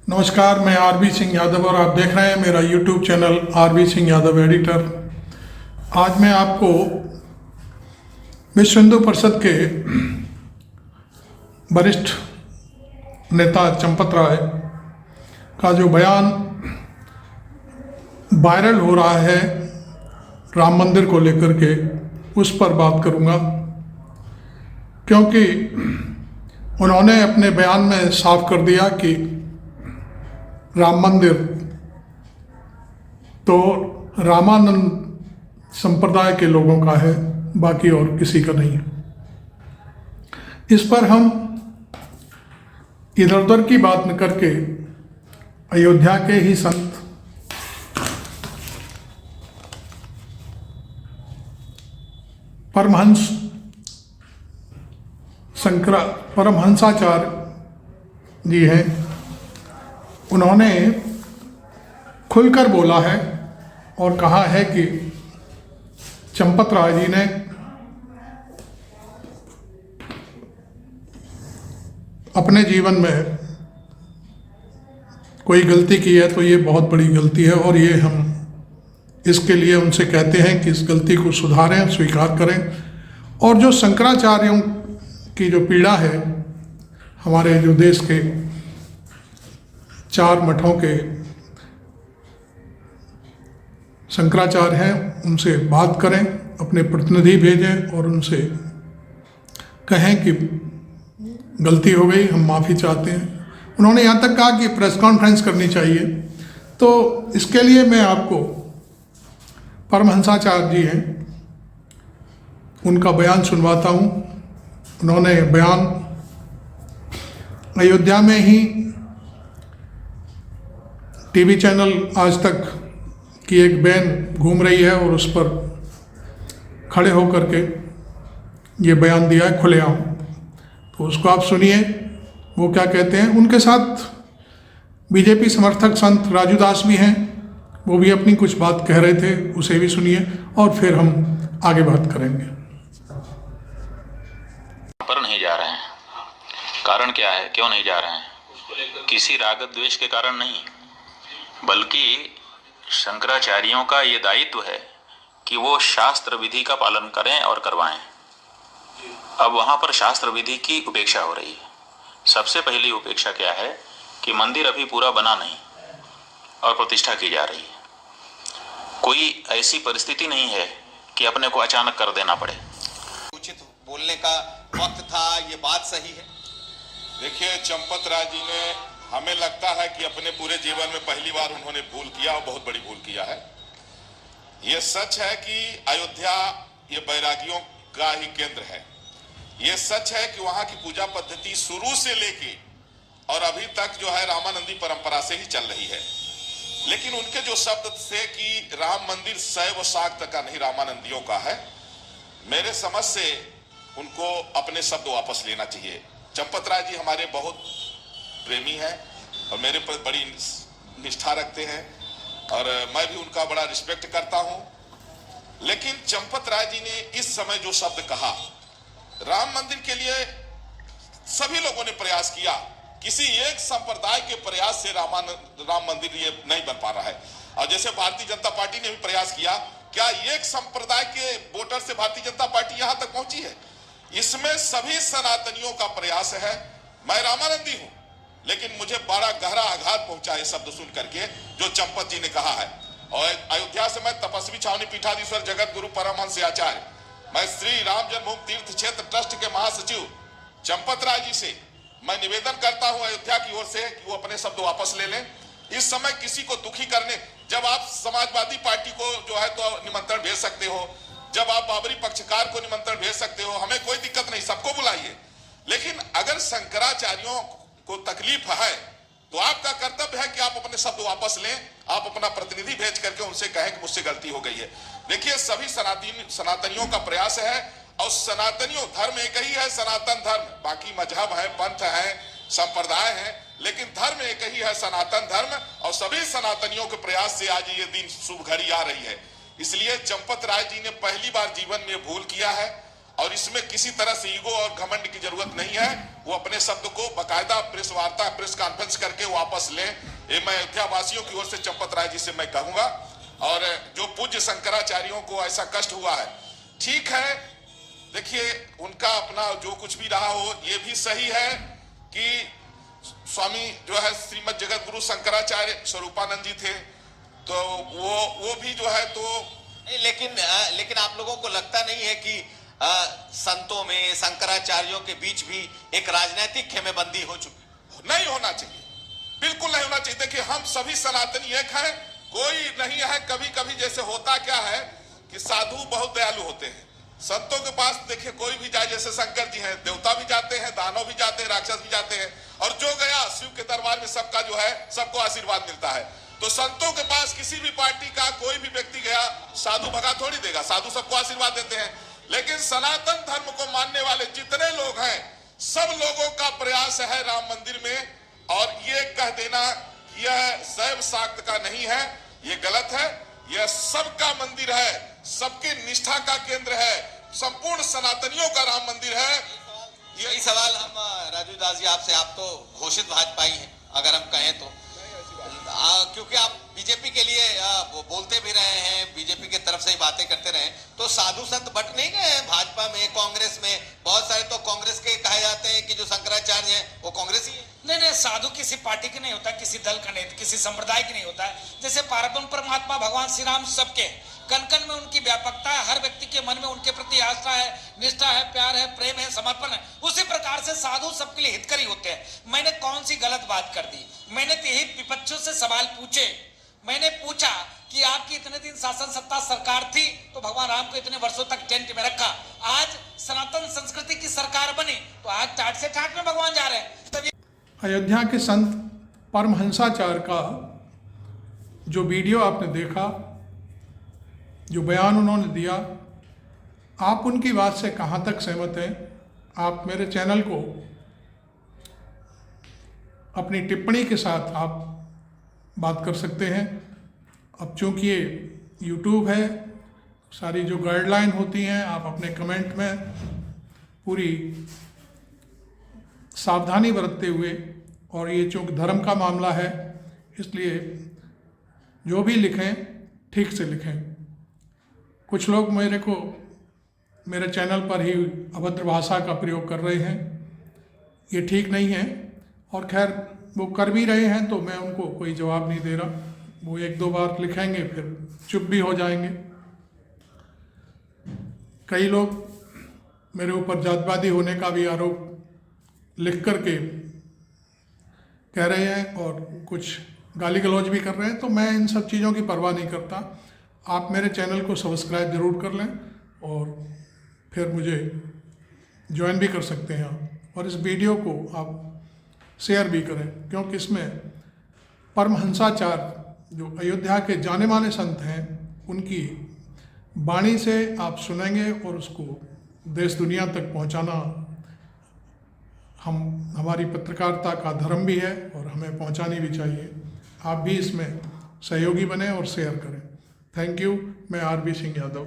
नमस्कार, मैं आरबी सिंह यादव और आप देख रहे हैं मेरा YouTube channel R B Singh Yadav editor. आज मैं आपको विश्व हिंदू परिषद के वरिष्ठ नेता चंपत राय का जो बयान वायरल हो रहा है राम मंदिर को लेकर के, उस पर बात करूंगा, क्योंकि उन्होंने अपने बयान में साफ कर दिया कि राम मंदिर तो रामानंद संप्रदाय के लोगों का है, बाकी और किसी का नहीं है। इस पर हम इधर उधर की बात न करके अयोध्या के ही संत परमहंसाचार्य जी हैं, उन्होंने खुलकर बोला है और कहा है कि चंपत राय जी ने अपने जीवन में कोई गलती की है तो ये बहुत बड़ी गलती है, और ये हम इसके लिए उनसे कहते हैं कि इस गलती को सुधारें, स्वीकार करें। और जो शंकराचार्यों की जो पीड़ा है, हमारे जो देश के 4 मठों के शंकराचार्य हैं, उनसे बात करें, अपने प्रतिनिधि भेजें और उनसे कहें कि गलती हो गई, हम माफ़ी चाहते हैं। उन्होंने यहाँ तक कहा कि प्रेस कॉन्फ्रेंस करनी चाहिए। तो इसके लिए मैं आपको परमहंसाचार्य जी हैं, उनका बयान सुनवाता हूँ। उन्होंने बयान अयोध्या में ही टीवी चैनल आज तक की एक बैन घूम रही है और उस पर खड़े होकर के ये बयान दिया है खुलेआम, तो उसको आप सुनिए वो क्या कहते हैं। उनके साथ बीजेपी समर्थक संत राजू दास भी हैं, वो भी अपनी कुछ बात कह रहे थे, उसे भी सुनिए और फिर हम आगे बात करेंगे। पर नहीं जा रहे हैं, कारण क्या है, क्यों नहीं जा रहे हैं? किसी राग द्वेष के कारण नहीं, बल्कि शंकराचार्यों का ये दायित्व है कि वो शास्त्र विधि का पालन करें और करवाएं। अब वहां पर शास्त्र विधि की उपेक्षा हो रही है। सबसे पहली उपेक्षा क्या है कि मंदिर अभी पूरा बना नहीं और प्रतिष्ठा की जा रही है। कोई ऐसी परिस्थिति नहीं है कि अपने को अचानक कर देना पड़े। उचित बोलने का वक्त था, ये बात सही है। देखिए, चंपत राय जी ने, हमें लगता है कि अपने पूरे जीवन में पहली बार उन्होंने भूल किया और बहुत बड़ी भूल किया है। ये सच है कि अयोध्या ये बैरागियों का ही केंद्र है। ये सच है कि वहां की पूजा पद्धति शुरू से लेके और अभी तक जो है रामानंदी परंपरा से ही चल रही है। लेकिन उनके जो शब्द थे कि राम मंदिर शैव शाक्त का नहीं, रामानंदियों का है, मेरे समझ से उनको अपने शब्द वापस लेना चाहिए। चंपत राय जी हमारे बहुत प्रेमी हैं और मेरे पर बड़ी निष्ठा रखते हैं और मैं भी उनका बड़ा रिस्पेक्ट करता हूं। लेकिन चंपत राय जी ने इस समय जो शब्द कहा, राम मंदिर के लिए सभी लोगों ने प्रयास किया, किसी एक संप्रदाय के प्रयास से राम मंदिर ये नहीं बन पा रहा है। और जैसे भारतीय जनता पार्टी ने भी प्रयास किया, क्या एक संप्रदाय के वोटर से भारतीय जनता पार्टी यहां तक पहुंची है? इसमें सभी सनातनियों का प्रयास है। मैं रामानंदी हूं, लेकिन मुझे बड़ा गहरा आघात पहुंचा है शब्द सुन करके जो चंपत जी ने कहा है। और अयोध्या से मैं तपस्वी छावनी पीठाधीश्वर जगत गुरु परमहंस आचार्य, मैं श्री राम जन्मभूमि तीर्थ क्षेत्र ट्रस्ट के महासचिव चंपत राय जी से मैं निवेदन करता हूं अयोध्या की ओर से कि वो अपने शब्द वापस ले लें। इस समय किसी को दुखी करने, जब आप समाजवादी पार्टी को जो है तो निमंत्रण भेज सकते हो, जब आप बाबरी पक्षकार को निमंत्रण भेज सकते हो, हमें कोई दिक्कत नहीं, सबको बुलाइए। लेकिन अगर शंकराचार्यों को तकलीफ है तो आपका कर्तव्य है कि आप अपने शब्द वापस लें, आप अपना प्रतिनिधि भेज करके उनसे कहें कि मुझसे गलती हो गई है। देखिए, सभी सनातनियों का प्रयास है और सनातनियों धर्म एक ही है, सनातन धर्म। बाकी मजहब है, पंथ है, संप्रदाय है, लेकिन धर्म एक ही है, सनातन धर्म। और सभी सनातनियों के प्रयास से आज ये दिन शुभ घड़ी आ रही है। इसलिए चंपत राय जी ने पहली बार जीवन में भूल किया है और इसमें किसी तरह से ईगो और घमंड की जरूरत नहीं है। वो अपने शब्द को बकायदा प्रेस वार्ता, प्रेस कॉन्फ्रेंस करके वापस ले। ये मैं अयोध्या वासियों की ओर से चंपत राय जी से मैं कहूंगा। और जो पूज्य शंकराचार्यों को ऐसा कष्ट हुआ है, ठीक है, देखिए उनका अपना जो कुछ भी रहा हो, ये भी सही है कि स्वामी जो है श्रीमद जगत गुरु शंकराचार्य स्वरूपानंद जी थे, तो वो भी जो है तो लेकिन आप लोगों को लगता नहीं है कि संतों में, शंकराचार्यों के बीच भी एक राजनीतिक खेमेबंदी हो चुकी? नहीं होना चाहिए, बिल्कुल नहीं होना चाहिए। देखिए हम सभी सनातनी एक हैं, कोई नहीं है। कभी कभी जैसे होता क्या है कि साधु बहुत दयालु होते हैं, संतों के पास देखिए कोई भी जाए, जैसे शंकर जी हैं, देवता भी जाते हैं, दानव भी जाते हैं, राक्षस भी जाते हैं, और जो गया शिव के दरबार में सबका जो है सबको आशीर्वाद मिलता है। तो संतों के पास किसी भी पार्टी का कोई भी व्यक्ति गया, साधु भगा थोड़ी देगा, साधु सबको आशीर्वाद देते हैं। लेकिन सनातन धर्म को मानने वाले जितने लोग हैं, सब लोगों का प्रयास है राम मंदिर में, और ये कह देना यह शैव शाक्त का नहीं है, ये गलत है। यह सबका मंदिर है, सबके निष्ठा का केंद्र है, संपूर्ण सनातनियों का राम मंदिर है। यही सवाल हम राजू दास जी आपसे, आप तो घोषित भाजपाई हैं अगर हम कहें तो, क्योंकि आप बीजेपी के लिए वो बोलते भी रहे हैं, बीजेपी की तरफ से ही बातें करते रहे, तो साधु संत बट नहीं गए हैं भाजपा में, कांग्रेस में? बहुत सारे तो कांग्रेस के कहे जाते हैं कि जो शंकराचार्य हैं वो कांग्रेसी है। नहीं, साधु किसी पार्टी के नहीं होता, किसी दल का नहीं, किसी संप्रदाय की नहीं होता है। जैसे पारब्रह्म परमात्मा भगवान श्री राम सबके, कण कण में उनकी व्यापकता है, हर व्यक्ति के मन में उनके प्रति आस्था है, निष्ठा है, प्यार है, प्रेम है, समर्पण है। उसी प्रकार से साधु सबके लिए हितकारी होते हैं। मैंने कौन सी गलत बात कर दी? मैंने तो यही विपक्षों से सवाल पूछे। मैंने पूछा कि आपकी इतने दिन शासन सत्ता सरकार थी तो भगवान राम को इतने वर्षों तक टेंट में रखा, आज सनातन संस्कृति की सरकार बनी तो आज टाट से टाट में भगवान जा रहे हैं। तब अयोध्या के संत परमहंसाचार्य का जो वीडियो आपने देखा, जो बयान उन्होंने दिया, आप उनकी बात से कहाँ तक सहमत हैं? आप मेरे चैनल को अपनी टिप्पणी के साथ आप बात कर सकते हैं। अब चूंकि ये YouTube है, सारी जो गाइडलाइन होती हैं आप अपने कमेंट में पूरी सावधानी बरतते हुए, और ये चूंकि धर्म का मामला है इसलिए जो भी लिखें ठीक से लिखें। कुछ लोग मेरे चैनल पर ही अभद्र भाषा का प्रयोग कर रहे हैं, ये ठीक नहीं है। और खैर वो कर भी रहे हैं तो मैं उनको कोई जवाब नहीं दे रहा, वो एक दो बार लिखेंगे फिर चुप भी हो जाएंगे। कई लोग मेरे ऊपर जातिवादी होने का भी आरोप लिख करके कह रहे हैं और कुछ गाली गलौज भी कर रहे हैं, तो मैं इन सब चीज़ों की परवाह नहीं करता। आप मेरे चैनल को सब्सक्राइब ज़रूर कर लें और फिर मुझे ज्वाइन भी कर सकते हैं आप, और इस वीडियो को आप शेयर भी करें, क्योंकि इसमें परमहंसाचार्य जो अयोध्या के जाने माने संत हैं उनकी वाणी से आप सुनेंगे और उसको देश दुनिया तक पहुंचाना हमारी पत्रकारिता का धर्म भी है और हमें पहुंचानी भी चाहिए। आप भी इसमें सहयोगी बने और शेयर करें। Thank you. मैं आरबी सिंह यादव।